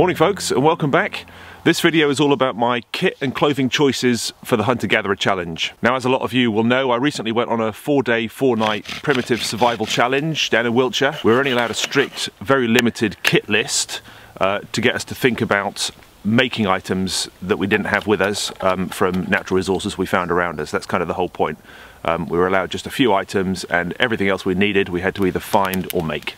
Morning folks, and welcome back. This video is all about my kit and clothing choices for the Hunter-Gatherer Challenge. Now, as a lot of you will know, I recently went on a 4-day, 4-night primitive survival challenge down in Wiltshire. We were only allowed a strict, very limited kit list to get us to think about making items that we didn't have with us from natural resources we found around us. That's kind of the whole point. We were allowed just a few items, and everything else we needed we had to either find or make.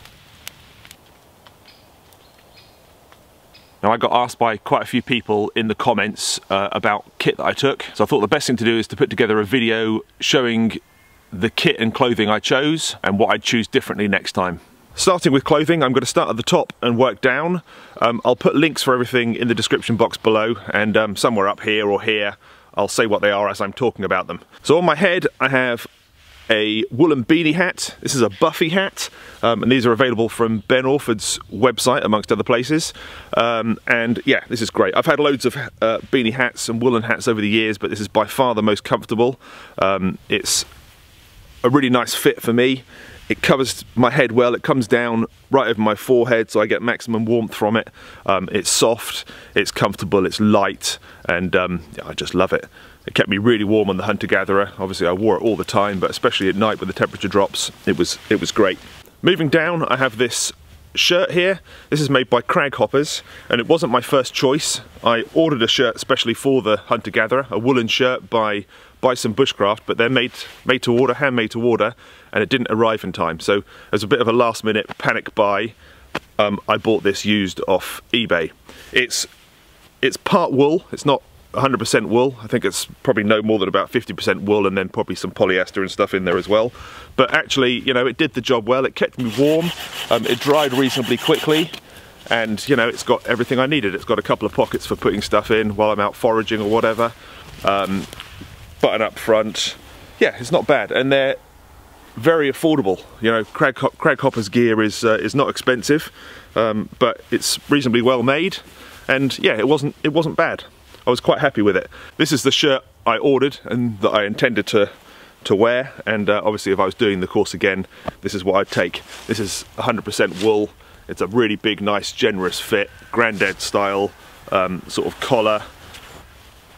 Now, I got asked by quite a few people in the comments about kit that I took, so I thought the best thing to do is to put together a video showing the kit and clothing I chose and what I'd choose differently next time. Starting with clothing, I'm going to start at the top and work down. I'll put links for everything in the description box below, and somewhere up here or here I'll say what they are as I'm talking about them. So on my head I have a woolen beanie hat. This is a Buffy hat, and these are available from Ben Orford's website amongst other places, and yeah, this is great. I've had loads of beanie hats and woolen hats over the years, but this is by far the most comfortable. It's a really nice fit for me. It covers my head well, it comes down right over my forehead so I get maximum warmth from it. It's soft, it's comfortable, it's light, and yeah, I just love it. It kept me really warm on the Hunter-Gatherer. Obviously I wore it all the time, but especially at night when the temperature drops, it was great. Moving down, I have this shirt here. This is made by Crag Hoppers, and it wasn't my first choice. I ordered a shirt especially for the Hunter-Gatherer, a woolen shirt by some bushcraft, but they're made to order, handmade to order, and it didn't arrive in time. So as a bit of a last minute panic buy, I bought this used off eBay. It's part wool, it's not 100% wool. I think it's probably no more than about 50% wool, and then probably some polyester and stuff in there as well. But actually, you know, it did the job well. It kept me warm, it dried reasonably quickly, and you know, it's got everything I needed. It's got a couple of pockets for putting stuff in while I'm out foraging or whatever. Button up front. Yeah, it's not bad, and they're very affordable. You know, Crag Hopper's gear is not expensive, but it's reasonably well made, and yeah, it wasn't bad. I was quite happy with it. This is the shirt I ordered and that I intended to wear, and obviously if I was doing the course again, this is what I'd take. This is 100% wool. It's a really big, nice, generous fit, grandad style sort of collar,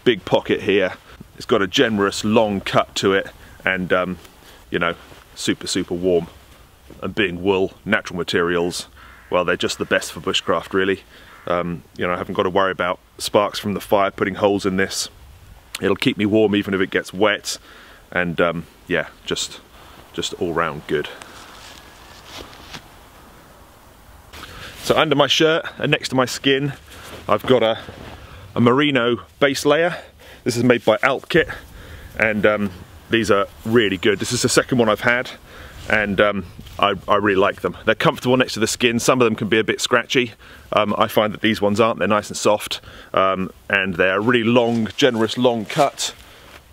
big pocket here. It's got a generous long cut to it, and you know, super warm. And being wool, natural materials, well, they're just the best for bushcraft, really. You know, I haven't got to worry about sparks from the fire putting holes in this. It'll keep me warm even if it gets wet, and yeah, just all round good. So under my shirt and next to my skin, I've got a merino base layer. This is made by Alp-Kit, and these are really good. This is the second one I've had, and I really like them. They're comfortable next to the skin. Some of them can be a bit scratchy. I find that these ones aren't. They're nice and soft, and they're really long, generous long cut.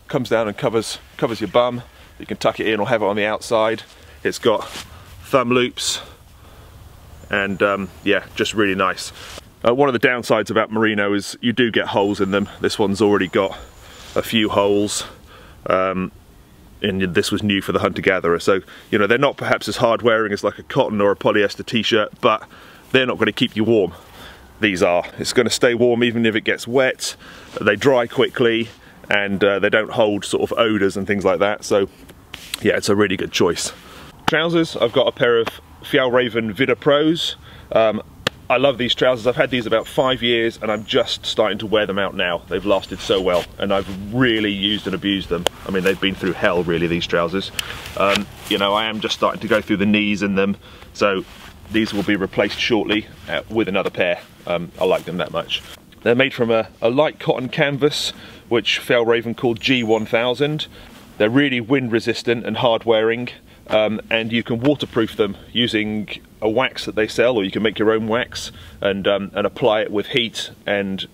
Comes down and covers your bum. You can tuck it in or have it on the outside. It's got thumb loops, and yeah, just really nice. One of the downsides about merino is you do get holes in them. This one's already got a few holes. And this was new for the Hunter-Gatherer, so you know, they're not perhaps as hard wearing as like a cotton or a polyester t-shirt, but they're not going to keep you warm. These are. It's going to stay warm even if it gets wet. They dry quickly, and they don't hold sort of odours and things like that, so yeah, it's a really good choice. Trousers, I've got a pair of Fjällräven Vidda Pros. I love these trousers. I've had these about 5 years, and I'm just starting to wear them out now. They've lasted so well, and I've really used and abused them. I mean, they've been through hell, really, these trousers. You know, I am just starting to go through the knees in them, so these will be replaced shortly with another pair. I like them that much. They're made from a light cotton canvas, which Fjällräven called G1000. They're really wind resistant and hard wearing, and you can waterproof them using a wax that they sell, or you can make your own wax and apply it with heat, and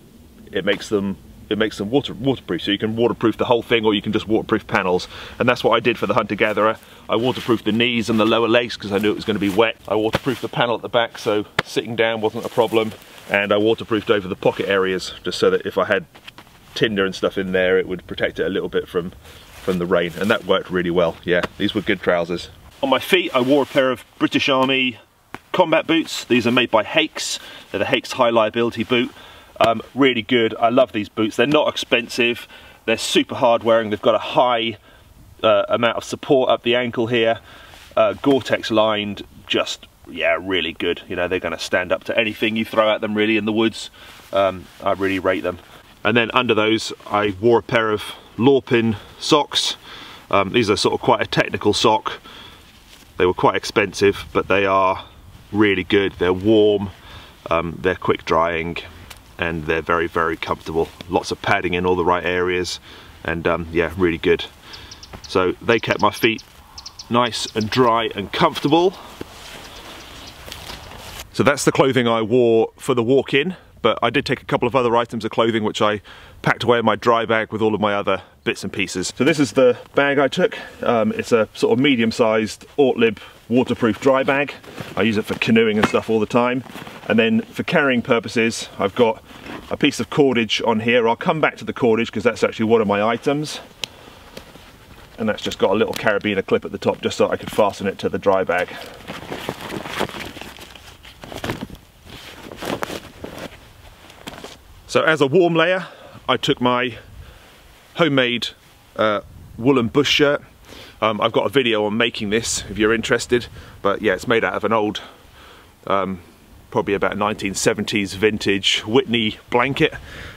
it makes them waterproof. So you can waterproof the whole thing, or you can just waterproof panels, and that's what I did for the Hunter-Gatherer. I waterproofed the knees and the lower legs because I knew it was going to be wet. I waterproofed the panel at the back, so sitting down wasn't a problem, and I waterproofed over the pocket areas just so that if I had tinder and stuff in there, it would protect it a little bit from the rain, and that worked really well. Yeah, these were good trousers. On my feet I wore a pair of British Army combat boots. These are made by Hakes. They're the Hakes High Liability boot. Really good. I love these boots. They're not expensive. They're super hard wearing. They've got a high amount of support up the ankle here. Gore-Tex lined. Just, yeah, really good. You know, they're going to stand up to anything you throw at them really in the woods. I really rate them. And then under those I wore a pair of Lorpin socks. These are sort of quite a technical sock. They were quite expensive, but they are really good. They're warm, they're quick drying, and they're very, very comfortable. Lots of padding in all the right areas, and yeah, really good. So they kept my feet nice and dry and comfortable. So that's the clothing I wore for the walk-in, but I did take a couple of other items of clothing which I packed away in my dry bag with all of my other bits and pieces. So this is the bag I took. It's a sort of medium-sized Ortlib waterproof dry bag. I use it for canoeing and stuff all the time. And then for carrying purposes, I've got a piece of cordage on here. I'll come back to the cordage because that's actually one of my items. And that's just got a little carabiner clip at the top just so I could fasten it to the dry bag. So as a warm layer, I took my homemade woolen bush shirt. I've got a video on making this if you're interested, but yeah, it's made out of an old, probably about 1970s vintage Whitney blanket,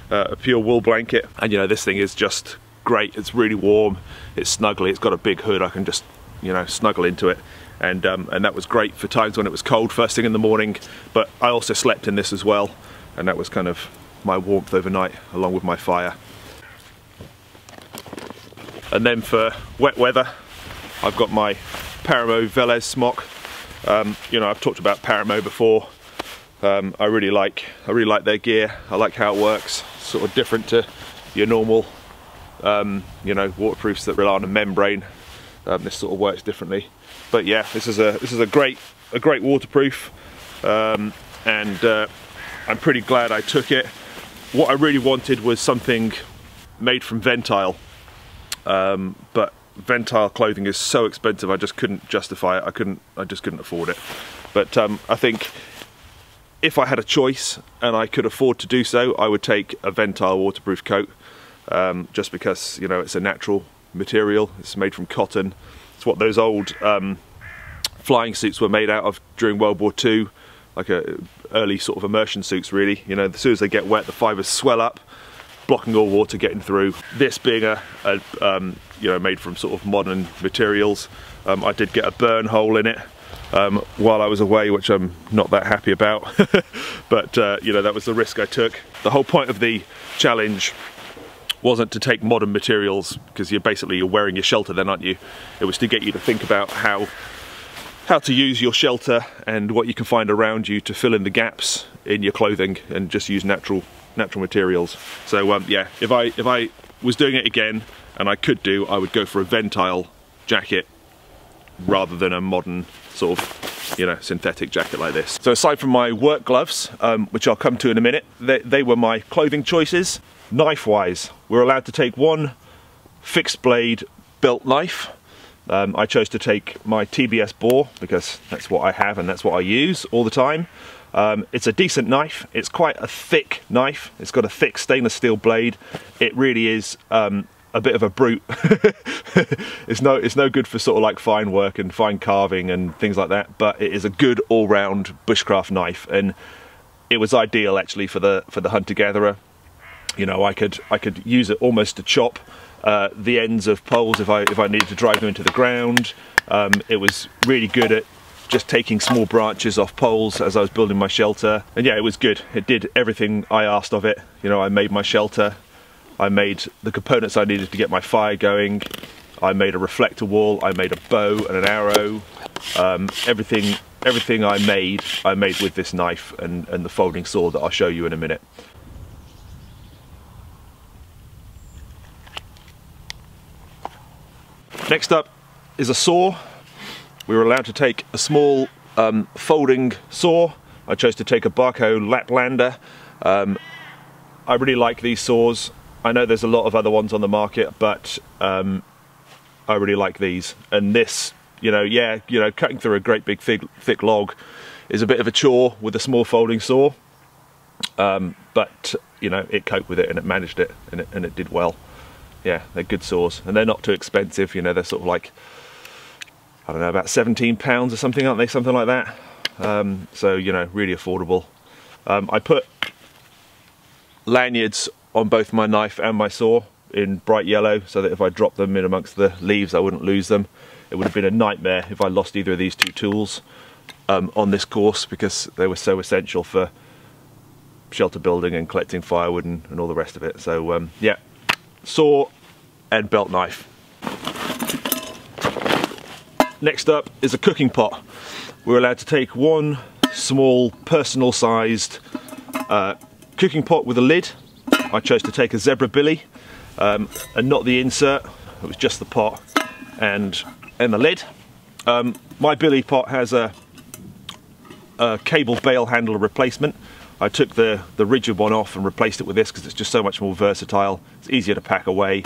a pure wool blanket. And you know, this thing is just great. It's really warm, it's snuggly, it's got a big hood, I can just, you know, snuggle into it. And that was great for times when it was cold first thing in the morning, but I also slept in this as well, and that was kind of my warmth overnight along with my fire. And then for wet weather, I've got my Paracord Velez smock. You know, I've talked about Paracord before. I really like their gear. I like how it works. Sort of different to your normal, you know, waterproofs that rely on a membrane. This sort of works differently. But yeah, this is a great waterproof, and I'm pretty glad I took it. What I really wanted was something made from Ventile, but Ventile clothing is so expensive I just couldn't justify it. I just couldn't afford it. But I think if I had a choice and I could afford to do so, I would take a Ventile waterproof coat, just because, you know, it's a natural material. It's made from cotton. It's what those old flying suits were made out of during World War II. Like early sort of immersion suits, really. You know, as soon as they get wet, the fibers swell up, blocking all water getting through. This being you know, made from sort of modern materials, I did get a burn hole in it while I was away, which I'm not that happy about. But you know, that was the risk I took. The whole point of the challenge wasn't to take modern materials, because you're wearing your shelter then, aren't you? It was to get you to think about how to use your shelter and what you can find around you to fill in the gaps in your clothing, and just use natural materials. So yeah, if I was doing it again, and I could I would go for a Ventile jacket rather than a modern sort of, you know, synthetic jacket like this. So aside from my work gloves, which I'll come to in a minute, they were my clothing choices. Knife wise, we're allowed to take one fixed blade belt knife. I chose to take my TBS bore because that's what I have and that's what I use all the time. It's a decent knife. It's quite a thick knife. It's got a thick stainless steel blade. It really is a bit of a brute. It's no good for sort of like fine work and fine carving and things like that, but it is a good all-round bushcraft knife, and it was ideal actually for the hunter-gatherer. You know, I could use it almost to chop the ends of poles if I needed to drive them into the ground. It was really good at just taking small branches off poles as I was building my shelter, and yeah, it was good. It did everything I asked of it. You know, I made my shelter, I made the components I needed to get my fire going, I made a reflector wall, I made a bow and an arrow. Everything I made with this knife and the folding saw that I'll show you in a minute. Next up is a saw. We were allowed to take a small folding saw. I chose to take a Barco Laplander. I really like these saws. I know there's a lot of other ones on the market, but I really like these. And this, cutting through a great big thick log is a bit of a chore with a small folding saw, but you know, it coped with it and it managed it, and it did well. Yeah, they're good saws, and they're not too expensive. You know, they're sort of like, I don't know, about £17 or something, aren't they? Something like that. So you know, really affordable. I put lanyards on both my knife and my saw in bright yellow, so that if I dropped them in amongst the leaves I wouldn't lose them. It would have been a nightmare if I lost either of these two tools on this course, because they were so essential for shelter building and collecting firewood and all the rest of it. So yeah, saw and belt knife. Next up is a cooking pot. We're allowed to take one small personal sized cooking pot with a lid. I chose to take a zebra billy and not the insert. It was just the pot and the lid. My billy pot has a cable bail handle replacement. I took the rigid one off and replaced it with this because it's just so much more versatile. It's easier to pack away,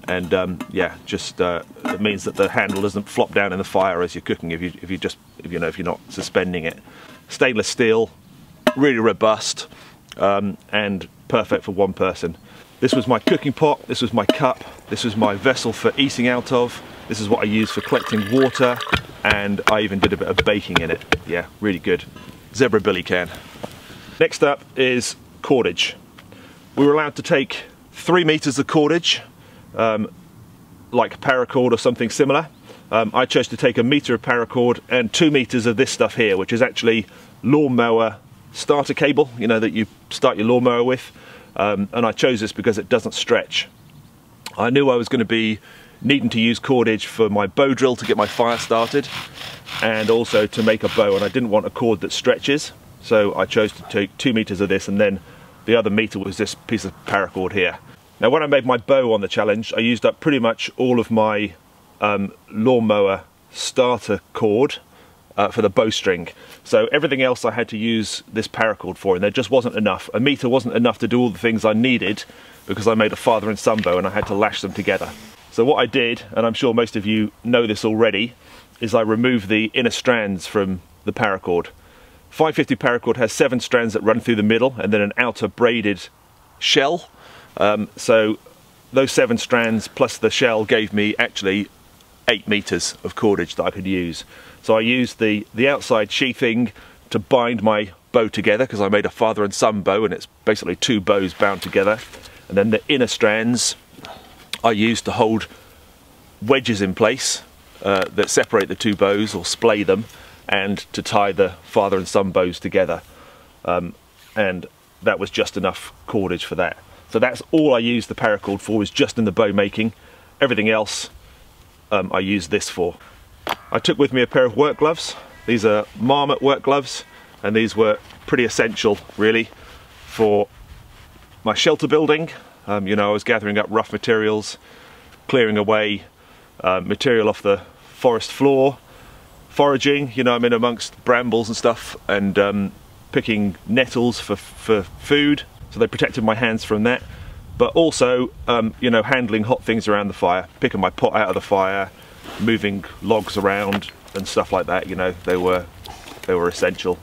and yeah, just it means that the handle doesn't flop down in the fire as you're cooking if you're not suspending it. Stainless steel, really robust, and perfect for one person. This was my cooking pot, this was my cup, this was my vessel for eating out of, this is what I use for collecting water, and I even did a bit of baking in it. Yeah, really good. Zebra billy can. Next up is cordage. We were allowed to take 3 meters of cordage, like paracord or something similar. I chose to take 1 meter of paracord and 2 meters of this stuff here, which is actually lawnmower starter cable, you know, that you start your lawnmower with. And I chose this because it doesn't stretch. I knew I was going to be needing to use cordage for my bow drill to get my fire started, and also to make a bow, and I didn't want a cord that stretches. So I chose to take 2 meters of this, and then the other meter was this piece of paracord here. Now when I made my bow on the challenge, I used up pretty much all of my lawnmower starter cord for the bowstring. So everything else I had to use this paracord for, and there just wasn't enough. 1 meter wasn't enough to do all the things I needed, because I made a father and son bow and I had to lash them together. So what I did, and I'm sure most of you know this already, is I removed the inner strands from the paracord. 550 paracord has 7 strands that run through the middle and then an outer braided shell. So those 7 strands plus the shell gave me actually 8 meters of cordage that I could use. So I used the outside sheathing to bind my bow together, because I made a father and son bow and it's basically 2 bows bound together. And then the inner strands I used to hold wedges in place that separate the 2 bows or splay them, and to tie the father and son bows together. And that was just enough cordage for that. So that's all I used the paracord for, was just in the bow making. Everything else I used this for. I took with me a pair of work gloves. These are Marmot work gloves, and these were pretty essential really for my shelter building. You know, I was gathering up rough materials, clearing away material off the forest floor, foraging, you know, I'm in amongst brambles and stuff, and picking nettles for food, so they protected my hands from that. But also, you know, handling hot things around the fire, picking my pot out of the fire, moving logs around and stuff like that. You know, they were essential.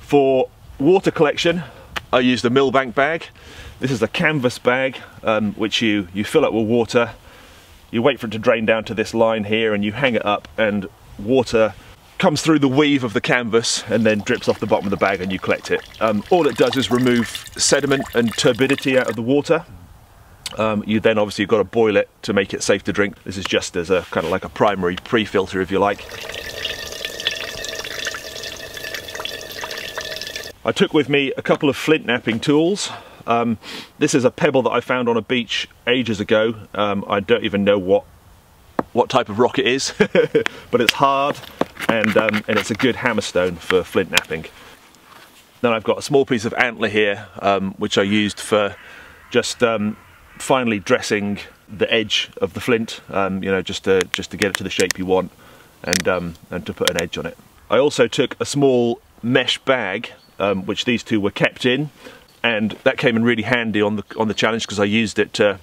For water collection, I used a millbank bag. This is a canvas bag, which you fill up with water. You wait for it to drain down to this line here, and you hang it up, and water comes through the weave of the canvas and then drips off the bottom of the bag, and you collect it. All it does is remove sediment and turbidity out of the water. You then obviously got to boil it to make it safe to drink. This is just as a kind of like a primary pre-filter, if you like. I took with me a couple of flint knapping tools. This is a pebble that I found on a beach ages ago. I don't even know what type of rock it is, but it's hard, and it's a good hammerstone for flint knapping. Then I've got a small piece of antler here, which I used for just finely dressing the edge of the flint, you know, just to get it to the shape you want, and to put an edge on it. I also took a small mesh bag, which these two were kept in, and that came in really handy on the challenge, because I used it to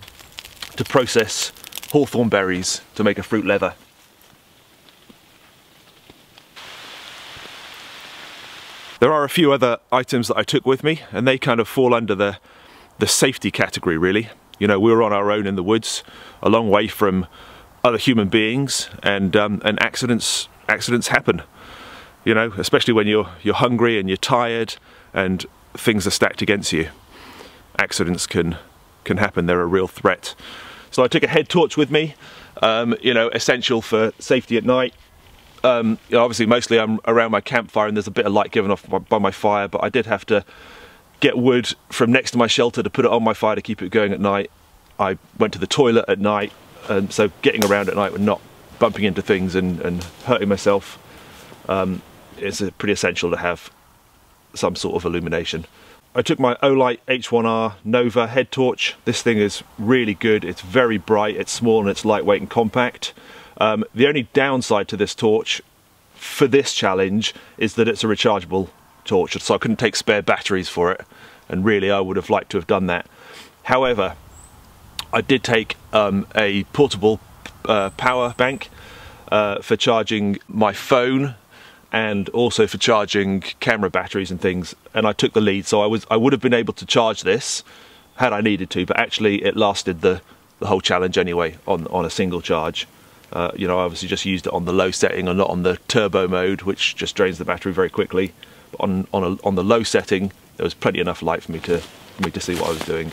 process hawthorn berries to make a fruit leather. There are a few other items that I took with me, and they kind of fall under the safety category, really. You know, we were on our own in the woods, a long way from other human beings, and accidents happen. You know, especially when you're hungry and you're tired and things are stacked against you. Accidents can happen. They're a real threat. So I took a head torch with me, you know, essential for safety at night. You know, obviously mostly I'm around my campfire and there's a bit of light given off by my fire, but I did have to get wood from next to my shelter to put it on my fire to keep it going at night. I went to the toilet at night, and so getting around at night and not bumping into things and hurting myself, it's pretty essential to have some sort of illumination. I took my Olight H1R Nova head torch. This thing is really good. It's very bright, it's small and it's lightweight and compact. The only downside to this torch for this challenge is that it's a rechargeable torch, so I couldn't take spare batteries for it, and really I would have liked to have done that. However, I did take a portable power bank for charging my phone and also for charging camera batteries and things, and I took the lead, so I would have been able to charge this had I needed to, but actually it lasted the whole challenge anyway on a single charge. You know, I obviously just used it on the low setting and not on the turbo mode, which just drains the battery very quickly. But on the low setting, there was plenty enough light for me to see what I was doing.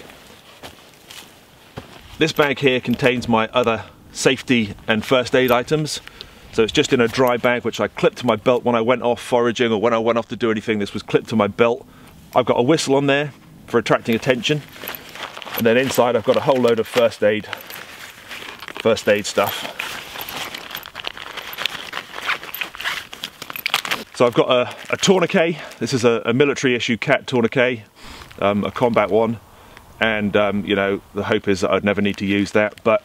This bag here contains my other safety and first aid items. So it's just in a dry bag, which I clipped to my belt when I went off foraging or when I went off to do anything. This was clipped to my belt. I've got a whistle on there for attracting attention, and then inside I've got a whole load of first aid stuff. So I've got a tourniquet. This is a military issue cat tourniquet, a combat one, and you know, the hope is that I'd never need to use that, but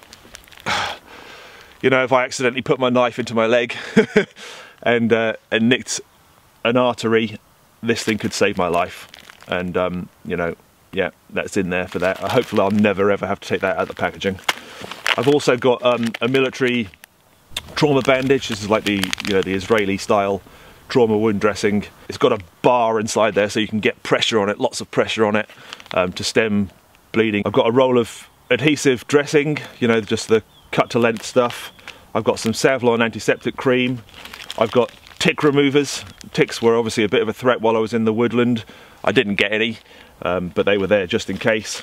you know, if I accidentally put my knife into my leg and nicked an artery, this thing could save my life. And you know, yeah, that's in there for that. Hopefully I'll never ever have to take that out of the packaging. I've also got a military trauma bandage. This is like the Israeli style trauma wound dressing. It's got a bar inside there so you can get pressure on it, lots of pressure on it, to stem bleeding. I've got a roll of adhesive dressing, you know, just the cut to length stuff. I've got some Savlon antiseptic cream. I've got tick removers. Ticks were obviously a bit of a threat while I was in the woodland. I didn't get any, but they were there just in case.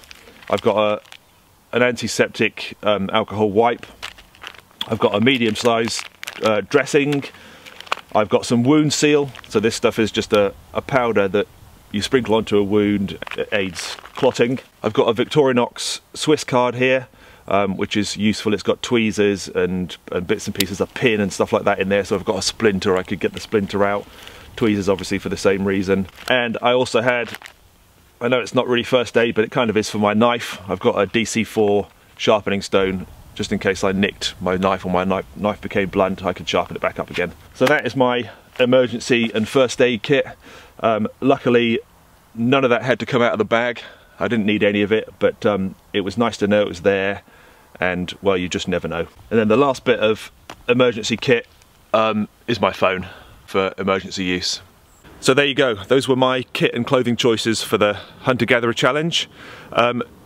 I've got an antiseptic alcohol wipe. I've got a medium sized dressing. I've got some wound seal. So this stuff is just a powder that you sprinkle onto a wound. It aids clotting. I've got a Victorinox Swiss card here, which is useful. It's got tweezers and bits and pieces, a pin and stuff like that in there. So I've got a splinter, I could get the splinter out. Tweezers obviously for the same reason. And I also had, I know it's not really first aid, but it kind of is for my knife. I've got a DC4 sharpening stone, just in case I nicked my knife or my knife became blunt, I could sharpen it back up again. So that is my emergency and first aid kit. Luckily, none of that had to come out of the bag. I didn't need any of it, but it was nice to know it was there, and well, you just never know. And then the last bit of emergency kit is my phone for emergency use. So there you go, those were my kit and clothing choices for the Hunter-Gatherer Challenge.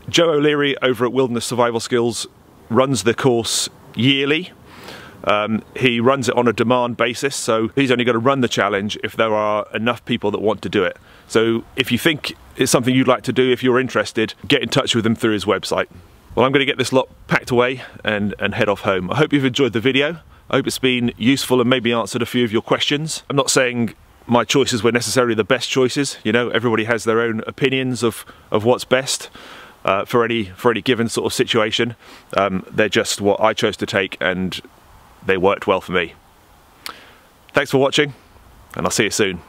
Joe O'Leary over at Wilderness Survival Skills runs the course yearly. He runs it on a demand basis, so he's only going to run the challenge if there are enough people that want to do it. So if you think it's something you'd like to do, if you're interested, get in touch with him through his website. Well, I'm going to get this lot packed away and head off home. I hope you've enjoyed the video. I hope it's been useful and maybe answered a few of your questions. I'm not saying my choices were necessarily the best choices. You know, everybody has their own opinions of what's best for any given sort of situation. They're just what I chose to take, and they worked well for me. Thanks for watching, and I'll see you soon.